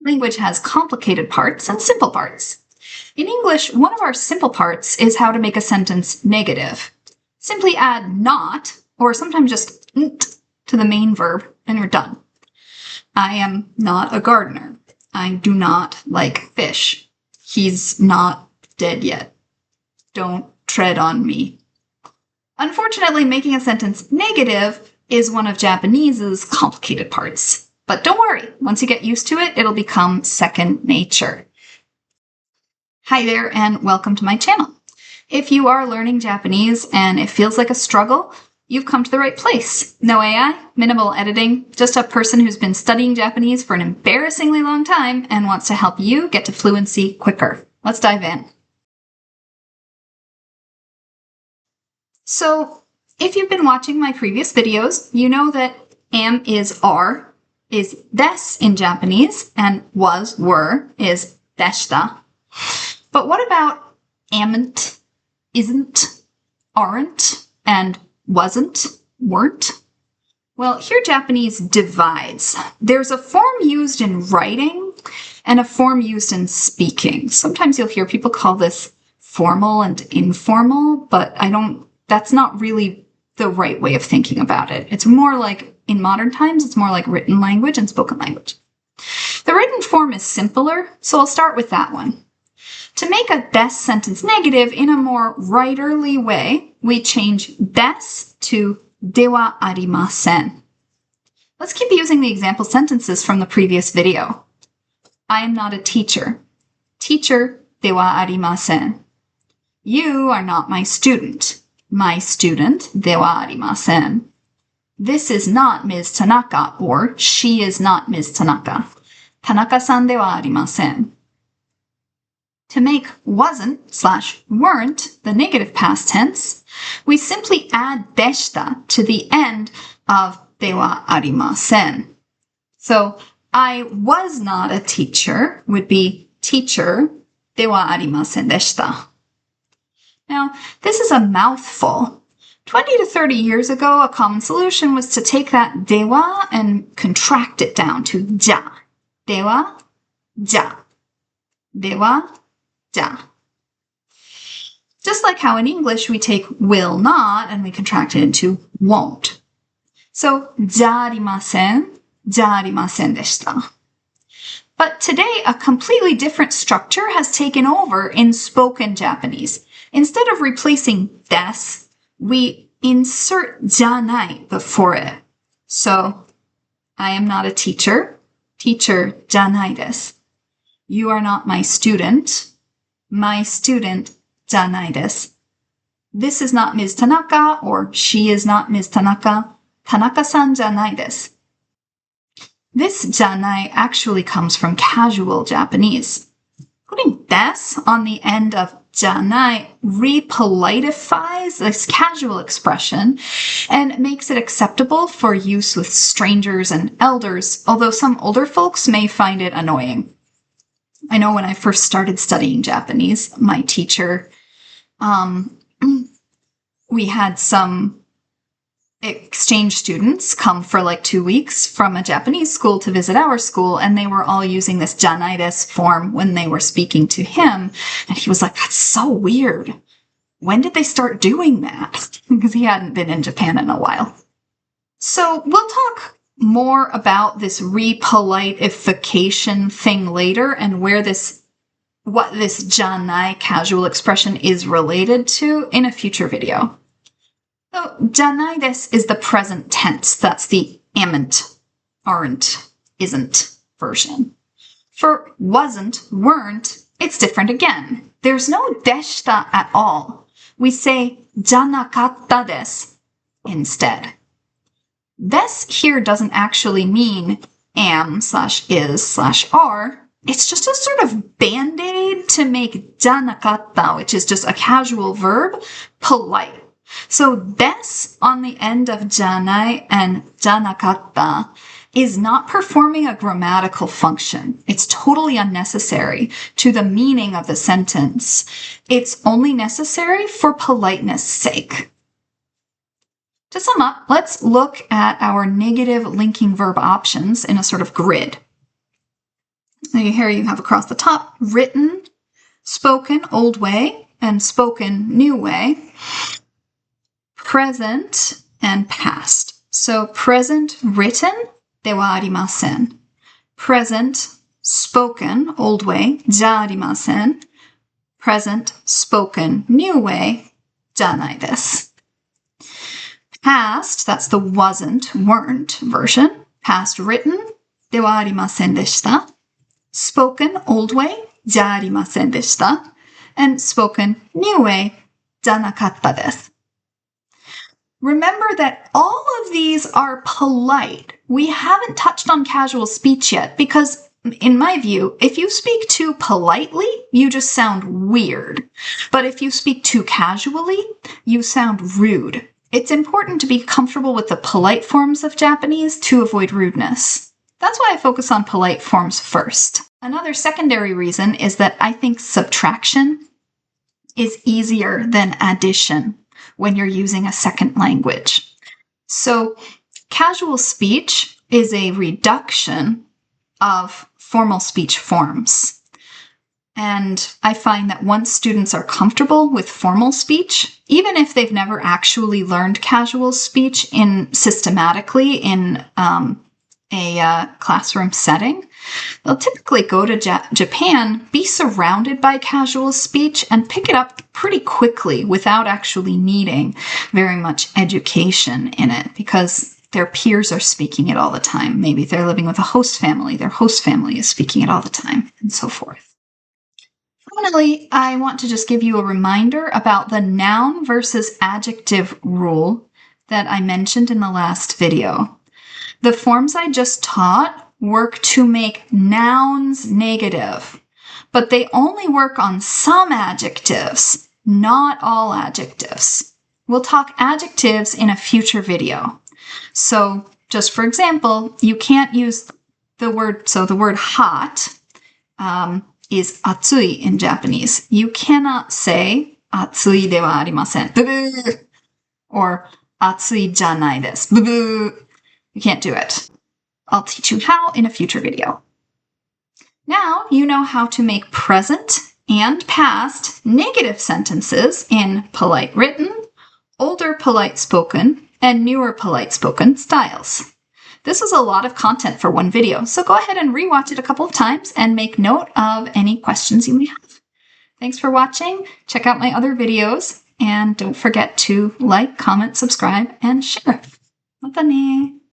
Language has complicated parts and simple parts. In English, one of our simple parts is how to make a sentence negative. Simply add not, or sometimes just nt to the main verb, and you're done. I am not a gardener. I do not like fish. He's not dead yet. Don't tread on me. Unfortunately, making a sentence negative is one of Japanese's complicated parts. But don't worry, once you get used to it, it'll become second nature. Hi there, and welcome to my channel. If you are learning Japanese and it feels like a struggle, you've come to the right place. No AI, minimal editing, just a person who's been studying Japanese for an embarrassingly long time and wants to help you get to fluency quicker. Let's dive in. So, if you've been watching my previous videos, you know that am is are is des in Japanese, and was, were, is deshita. But what about amn't, isn't, aren't, and wasn't, weren't? Well, here Japanese divides. There's a form used in writing and a form used in speaking. Sometimes you'll hear people call this formal and informal, but that's not really the right way of thinking about it. It's more like, in modern times, it's more like written language and spoken language. The written form is simpler, so I'll start with that one. To make a des sentence negative in a more writerly way, we change des to dewa arimasen. Let's keep using the example sentences from the previous video. I am not a teacher. Teacher dewa arimasen. You are not my student. My student dewa arimasen. This is not Ms. Tanaka, or she is not Ms. Tanaka. Tanaka-san dewa arimasen. To make wasn't/weren't the negative past tense, we simply add deshita to the end of dewa arimasen. So, I was not a teacher would be teacher dewa arimasen deshita. Now, this is a mouthful. 20 to 30 years ago, a common solution was to take that dewa and contract it down to ja. Dewa, ja. Dewa, ja. Just like how in English we take will not and we contract it into won't. So, ja arimasen, ja arimasen deshita. But today, a completely different structure has taken over in spoken Japanese. Instead of replacing des, we insert janai before it. So, I am not a teacher. Teacher janai desu. You are not my student. My student janai desu. This is not Ms. Tanaka, or she is not Ms. Tanaka. Tanaka-san janai desu. This janai actually comes from casual Japanese. Putting des on the end of janai repolitifies this casual expression and makes it acceptable for use with strangers and elders, although some older folks may find it annoying. I know when I first started studying Japanese, my teacher, we had some exchange students come for like 2 weeks from a Japanese school to visit our school, and they were all using this janai desu form when they were speaking to him. And he was like, that's so weird. When did they start doing that? Because he hadn't been in Japan in a while. So we'll talk more about this repolitification thing later and what this janai casual expression is related to in a future video. So, janai desu is the present tense. That's the amn't, aren't, isn't version. For wasn't, weren't, it's different again. There's no deshita at all. We say janakatta desu instead. Desu here doesn't actually mean am/is/are. It's just a sort of band-aid to make janakatta, which is just a casual verb, polite. So des on the end of janai and janakatta is not performing a grammatical function. It's totally unnecessary to the meaning of the sentence. It's only necessary for politeness' sake. To sum up, let's look at our negative linking verb options in a sort of grid. here you have across the top, written, spoken, old way, and spoken, new way, present, and past. So present, written, ではありません. Present, spoken, old way, じゃありません. Present, spoken, new way, じゃないです. Past, that's the wasn't, weren't version. Past written, ではありませんでした. Spoken, old way, じゃありませんでした. And spoken, new way, じゃなかったです. Remember that all of these are polite. We haven't touched on casual speech yet because, in my view, if you speak too politely, you just sound weird. But if you speak too casually, you sound rude. It's important to be comfortable with the polite forms of Japanese to avoid rudeness. That's why I focus on polite forms first. Another secondary reason is that I think subtraction is easier than addition when you're using a second language. So casual speech is a reduction of formal speech forms. And I find that once students are comfortable with formal speech, even if they've never actually learned casual speech systematically in a classroom setting, they'll typically go to Japan, be surrounded by casual speech, and pick it up pretty quickly without actually needing very much education in it because their peers are speaking it all the time. Maybe they're living with a host family. Their host family is speaking it all the time, and so forth. Finally, I want to just give you a reminder about the noun versus adjective rule that I mentioned in the last video. The forms I just taught work to make nouns negative, but they only work on some adjectives, not all adjectives. We'll talk adjectives in a future video. So just for example, you can't use the word hot is atsui in Japanese. You cannot say atsui de wa arimasen, boo-boo, or atsui janai desu, boo-boo. You can't do it. I'll teach you how in a future video. Now you know how to make present and past negative sentences in polite written, older polite spoken, and newer polite spoken styles. This was a lot of content for one video, so go ahead and rewatch it a couple of times and make note of any questions you may have. Thanks for watching. Check out my other videos, and don't forget to like, comment, subscribe, and share. Mata ne!